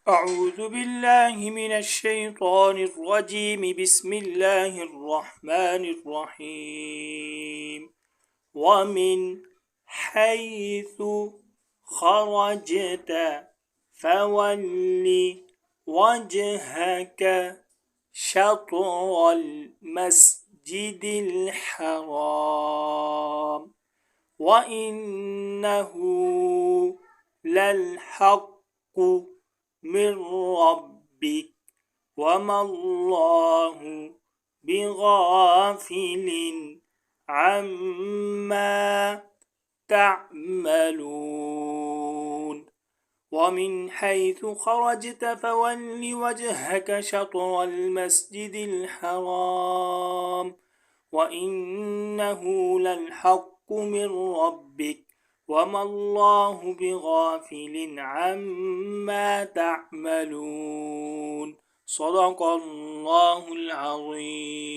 أعوذ بالله من الشيطان الرجيم. بسم الله الرحمن الرحيم. ومن حيث خرجت فول وجهك شطر المسجد الحرام وإنه للحق من ربك وما الله بغافل عما تعملون. ومن حيث خرجت فول وجهك شطر المسجد الحرام وإنه للحق من ربك وما الله بغافل عما تعملون. صدق الله العظيم.